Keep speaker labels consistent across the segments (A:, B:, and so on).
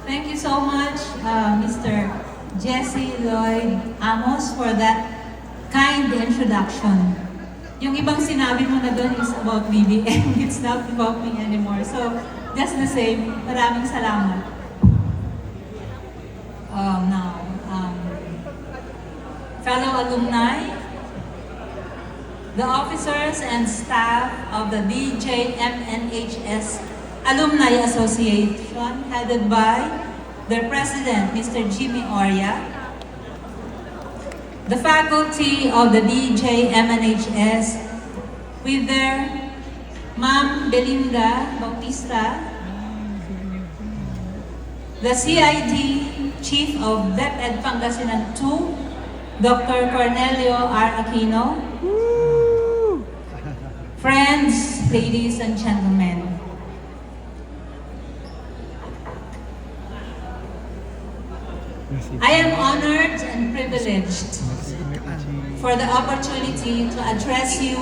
A: Thank you so much, Mr. Jesse Lloyd Amos, for that kind introduction. Yung ibang sinabi mo na doon is about BBM, it's not about me anymore. So, just the same, maraming salamat. Now, fellow alumni, the officers and staff of the DJMNHS Alumni Association, headed by their president, Mr. Jimmy Oria, the faculty of the DJMNHS, with their Ma'am Belinda Bautista, the CID Chief of DepEd Pangasinan 2, Dr. Cornelio R. Aquino, friends, ladies and gentlemen, I am honored and privileged for the opportunity to address you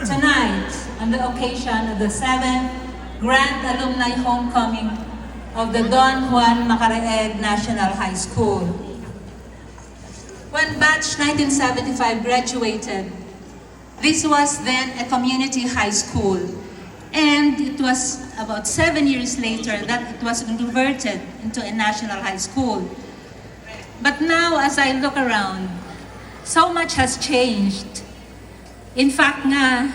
A: tonight on the occasion of the 7th Grand Alumni Homecoming of the Don Juan Macareeg National High School. When batch 1975 graduated, this was then a community high school, and it was about 7 years later that it was converted into a national high school. But now, as I look around, so much has changed. In fact nga,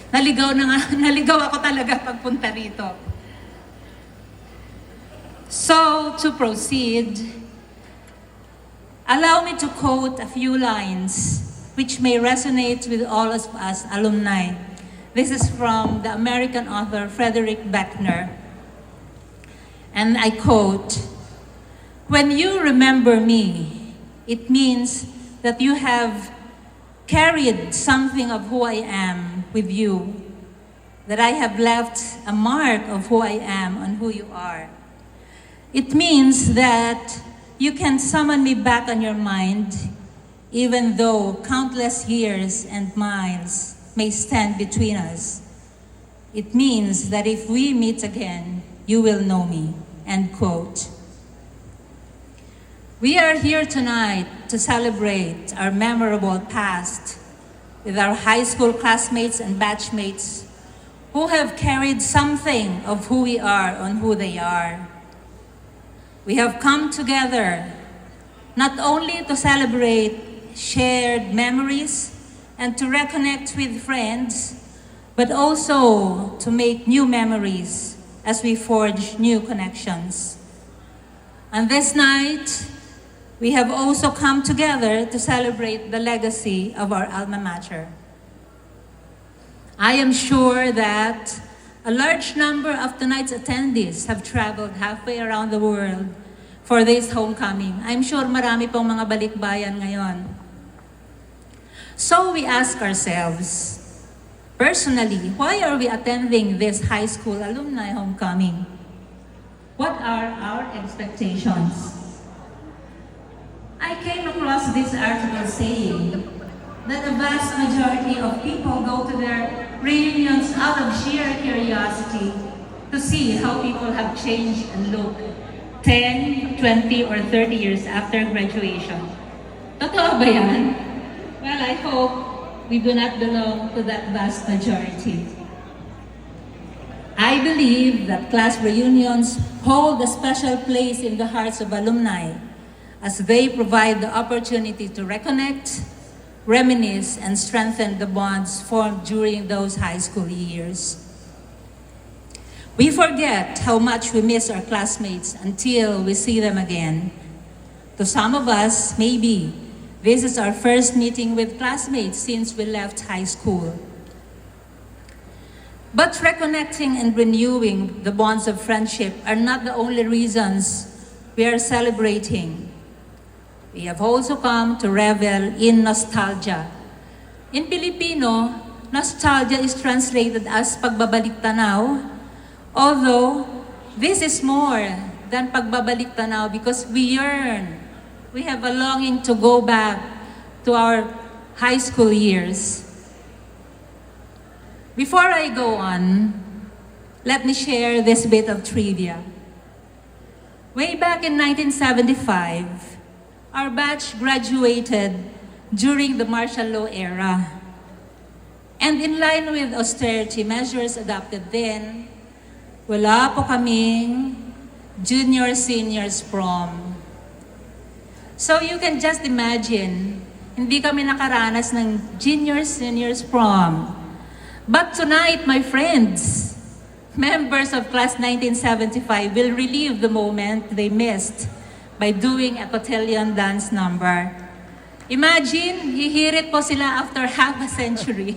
A: naligaw ako talaga pagpunta rito. So, to proceed, allow me to quote a few lines which may resonate with all of us alumni. This is from the American author Frederick Beckner. And I quote, "When you remember me, it means that you have carried something of who I am with you, that I have left a mark of who I am on who you are. It means that you can summon me back on your mind, even though countless years and miles may stand between us. It means that if we meet again, you will know me." End quote. We are here tonight to celebrate our memorable past with our high school classmates and batchmates who have carried something of who we are on who they are. We have come together not only to celebrate shared memories and to reconnect with friends, but also to make new memories as we forge new connections. On this night, we have also come together to celebrate the legacy of our alma mater. I am sure that a large number of tonight's attendees have traveled halfway around the world for this homecoming. I'm sure marami pong mga balikbayan ngayon. So we ask ourselves, personally, why are we attending this high school alumni homecoming? What are our expectations? I came across this article saying that the vast majority of people go to their reunions out of sheer curiosity to see how people have changed and look 10, 20, or 30 years after graduation. Totoo ba yan? Well, I hope we do not belong to that vast majority. I believe that class reunions hold a special place in the hearts of alumni, as they provide the opportunity to reconnect, reminisce, and strengthen the bonds formed during those high school years. We forget how much we miss our classmates until we see them again. To some of us, maybe, this is our first meeting with classmates since we left high school. But reconnecting and renewing the bonds of friendship are not the only reasons we are celebrating. We have also come to revel in nostalgia. In Filipino, nostalgia is translated as pagbabalik tanaw, although this is more than pagbabalik tanaw because we yearn, we have a longing to go back to our high school years. Before I go on, let me share this bit of trivia. Way back in 1975, our batch graduated during the martial law era. And in line with austerity measures adopted then, wala po kaming junior-seniors prom. So you can just imagine, hindi kami nakaranas ng junior-seniors prom. But tonight, my friends, members of class 1975 will relive the moment they missed by doing a cotillion dance number. Imagine, hihirit po sila after half a century.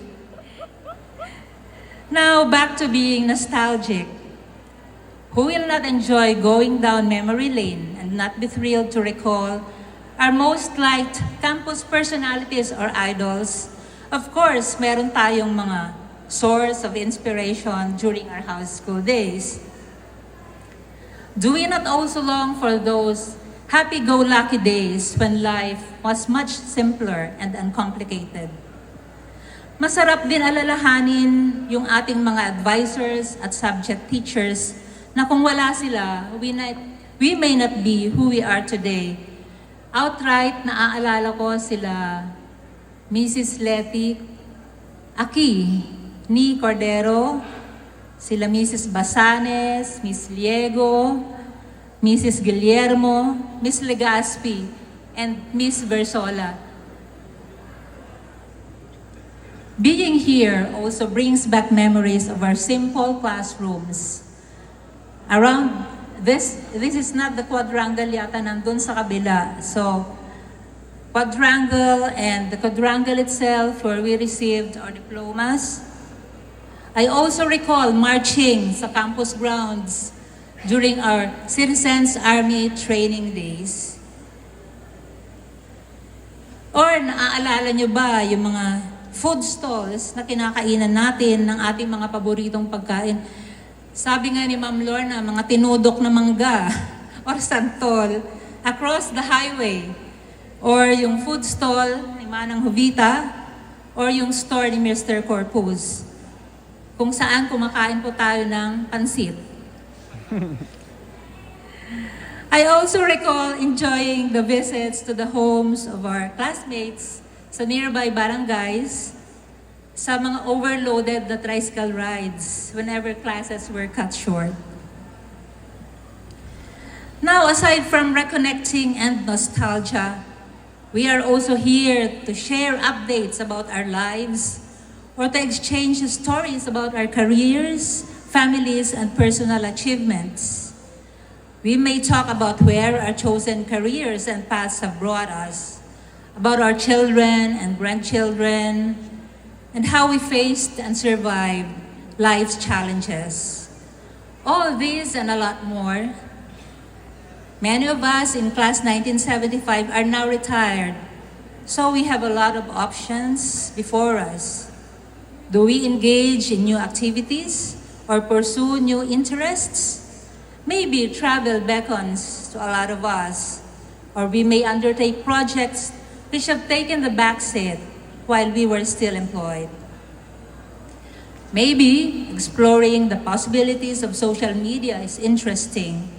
A: Now, back to being nostalgic. Who will not enjoy going down memory lane and not be thrilled to recall our most liked campus personalities or idols? Of course, meron tayong mga source of inspiration during our high school days. Do we not also long for those happy-go-lucky days when life was much simpler and uncomplicated? Masarap din alalahanin yung ating mga advisors at subject teachers na kung wala sila, we may not be who we are today. Outright, naaalala ko sila Mrs. Letty Aki, ni Cordero, sila Mrs. Basanes, Miss Liego, Mrs. Guillermo, Miss Legaspi, and Miss Versola. Being here also brings back memories of our simple classrooms. Around this is not the quadrangle yata nandun sa kabila. So, quadrangle and the quadrangle itself where we received our diplomas. I also recall marching sa campus grounds during our Citizens Army training days. Or naaalala nyo ba yung mga food stalls na kinakainan natin ng ating mga paboritong pagkain? Sabi nga ni Ma'am Lorna, mga tinudok na mangga or santol across the highway. Or yung food stall ni Manang Jovita or yung store ni Mr. Corpus, kung saan kumakain po tayo ng pansit. I also recall enjoying the visits to the homes of our classmates sa nearby barangays, sa mga overloaded na tricycle rides whenever classes were cut short. Now, aside from reconnecting and nostalgia, we are also here to share updates about our lives or to exchange stories about our careers, families, and personal achievements. We may talk about where our chosen careers and paths have brought us, about our children and grandchildren, and how we faced and survived life's challenges. All these and a lot more. Many of us in class 1975 are now retired, so we have a lot of options before us. Do we engage in new activities or pursue new interests? Maybe travel beckons to a lot of us, or we may undertake projects which have taken the backseat while we were still employed. Maybe exploring the possibilities of social media is interesting,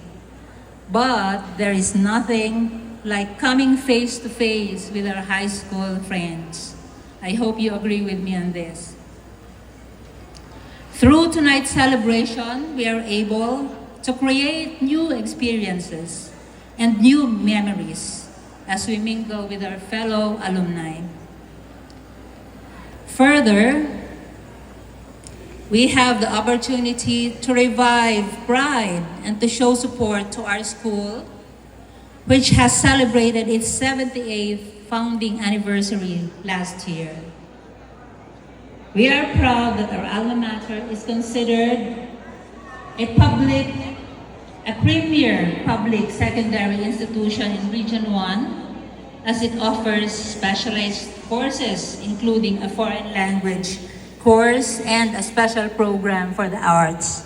A: but there is nothing like coming face to face with our high school friends. I hope you agree with me on this. Through tonight's celebration, we are able to create new experiences and new memories as we mingle with our fellow alumni. Further, we have the opportunity to revive pride and to show support to our school, which has celebrated its 78th founding anniversary last year. We are proud that our alma mater is considered a premier public secondary institution in Region 1, as it offers specialized courses including a foreign language course and a special program for the arts.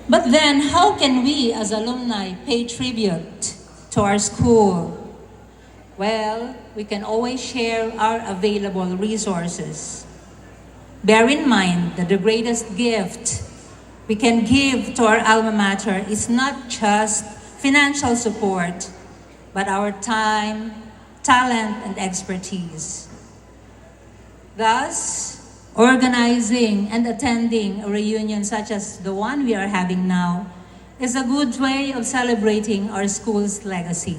A: But then, how can we as alumni pay tribute to our school? Well, we can always share our available resources. Bear in mind that the greatest gift we can give to our alma mater is not just financial support, but our time, talent, and expertise. Thus, organizing and attending a reunion such as the one we are having now is a good way of celebrating our school's legacy.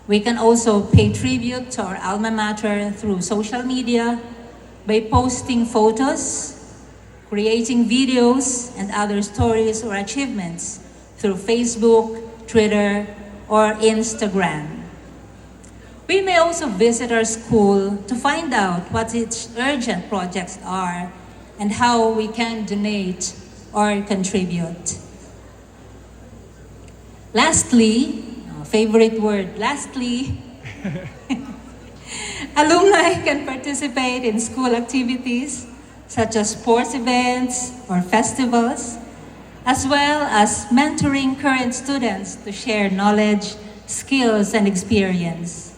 A: We can also pay tribute to our alma mater through social media by posting photos, creating videos, and other stories or achievements through Facebook, Twitter, or Instagram. We may also visit our school to find out what its urgent projects are and how we can donate or contribute. Lastly, favorite word, lastly, alumni can participate in school activities such as sports events or festivals, as well as mentoring current students to share knowledge, skills, and experience.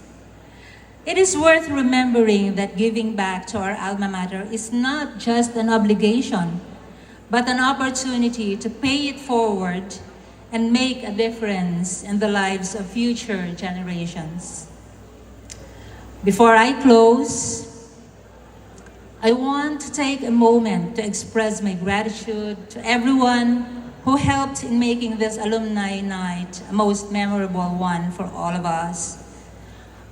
A: It is worth remembering that giving back to our alma mater is not just an obligation, but an opportunity to pay it forward and make a difference in the lives of future generations. Before I close, I want to take a moment to express my gratitude to everyone who helped in making this alumni night a most memorable one for all of us.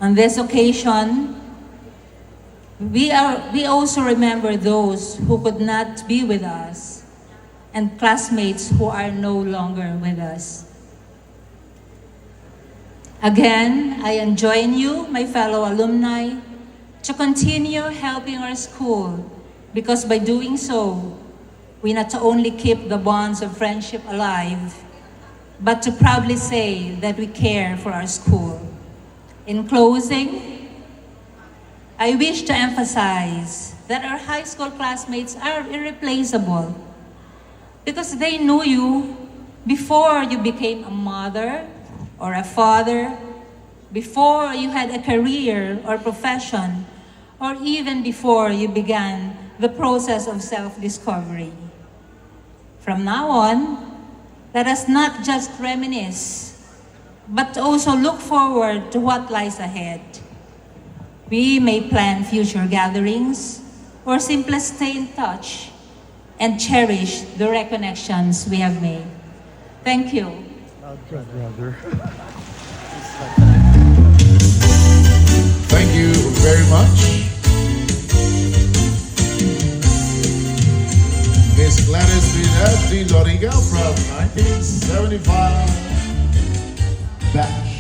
A: On this occasion, we also remember those who could not be with us and classmates who are no longer with us. Again, I enjoin you, my fellow alumni, to continue helping our school, because by doing so, we not only keep the bonds of friendship alive, but to proudly say that we care for our school. In closing, I wish to emphasize that our high school classmates are irreplaceable because they knew you before you became a mother or a father, before you had a career or profession, or even before you began the process of self-discovery. From now on, let us not just reminisce, but also look forward to what lies ahead. We may plan future gatherings or simply stay in touch and cherish the reconnections we have made. Thank you.
B: Brother.
C: Thank you very much. Miss Gladys Trinidad, Lorica from 1975 batch.